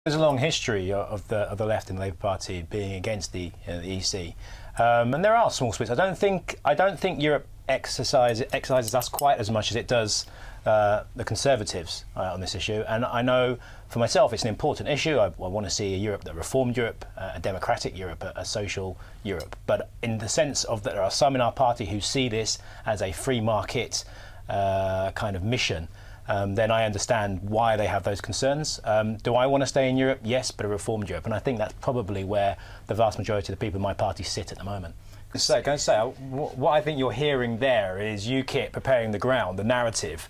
There's a long history of the left and the Labour Party being against the EC, and there are small splits. I don't think Europe exercises us quite as much as it does the Conservatives on this issue. And I know for myself it's an important issue. I want to see a Europe that reformed Europe, a democratic Europe, a social Europe. But in the sense of that there are some in our party who see this as a free market kind of mission. Then I understand why they have those concerns. Do I want to stay in Europe? Yes, but a reformed Europe. And I think that's probably where the vast majority of the people in my party sit at the moment. So, can I say, what I think you're hearing there is UKIP preparing the ground, the narrative.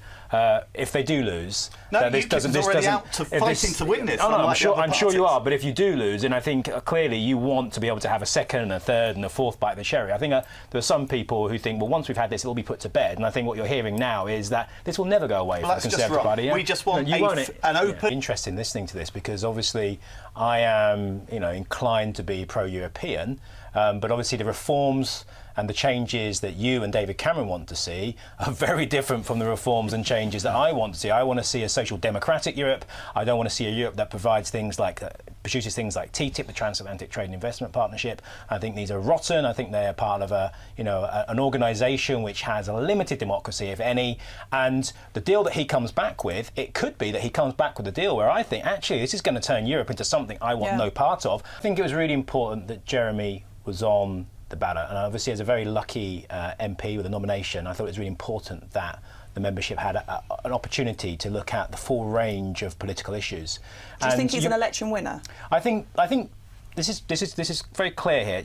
If they do lose, UKIP is already out to fighting to win this. Oh, no, I'm sure you are. But if you do lose, and I think clearly you want to be able to have a second and a third and a fourth bite of the cherry. I think there are some people who think, well, once we've had this, it'll be put to bed. And I think what you're hearing now is that this will never go away for the Conservative Party. Yeah? We just want an open. Yeah. Interesting listening to this because obviously I am, inclined to be pro-European, but obviously the reforms and the changes that you and David Cameron want to see are very different from the reforms and changes that I want to see. I want to see a social democratic Europe. I don't want to see a Europe that provides things like produces things like TTIP, the Transatlantic Trade and Investment Partnership. I think these are rotten. I think they are part of an organisation which has a limited democracy, if any. And the deal that he comes back with, it could be that he comes back with a deal where I think actually this is going to turn Europe into something I want no part of. I think it was really important that Jeremy was on the ballot, and obviously as a very lucky MP with a nomination, I thought it was really important that the membership had an opportunity to look at the full range of political issues. Do you think he's an election winner? I think this is very clear here.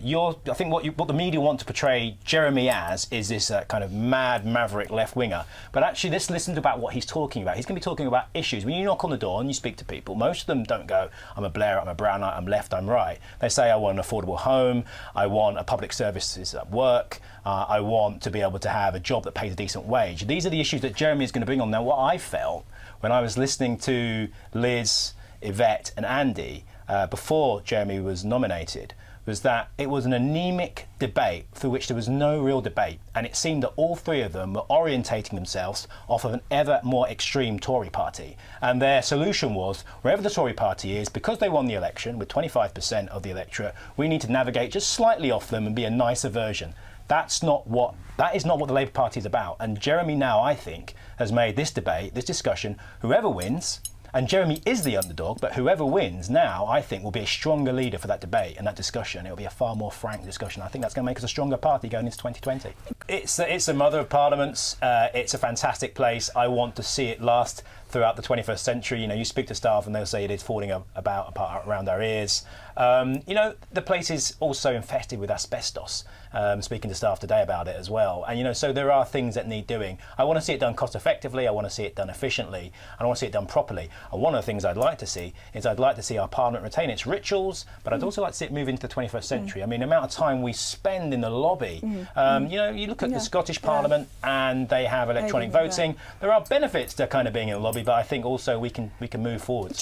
I think what the media want to portray Jeremy as is this kind of mad maverick left winger. But actually, let's listen about what he's talking about. He's going to be talking about issues. When you knock on the door and you speak to people, most of them don't go, I'm a Blair, I'm a Brownite, I'm left, I'm right. They say, I want an affordable home, I want a public services at work, I want to be able to have a job that pays a decent wage. These are the issues that Jeremy is going to bring on. Now, what I felt when I was listening to Liz, Yvette and Andy before Jeremy was nominated was that it was an anemic debate through which there was no real debate, and it seemed that all three of them were orientating themselves off of an ever more extreme Tory party, and their solution was wherever the Tory party is, because they won the election with 25% of the electorate, we need to navigate just slightly off them and be a nicer version. That is not what the Labour Party is about, and Jeremy now, I think, has made this debate, this discussion, whoever wins. And Jeremy is the underdog, but whoever wins now, I think, will be a stronger leader for that debate and that discussion. It'll be a far more frank discussion. I think that's going to make us a stronger party going into 2020. It's the mother of parliaments. It's a fantastic place. I want to see it last throughout the 21st century. You speak to staff and they'll say it is falling apart around our ears. The place is also infested with asbestos. Speaking to staff today about it as well. And, so there are things that need doing. I want to see it done cost effectively. I want to see it done efficiently. And I want to see it done properly. And one of the things I'd like to see is I'd like to see our parliament retain its rituals, but I'd also like to see it move into the 21st century. I mean, the amount of time we spend in the lobby. You look at the Scottish Parliament and they have electronic voting. There are benefits to kind of being in the lobby, but I think also we can move forward.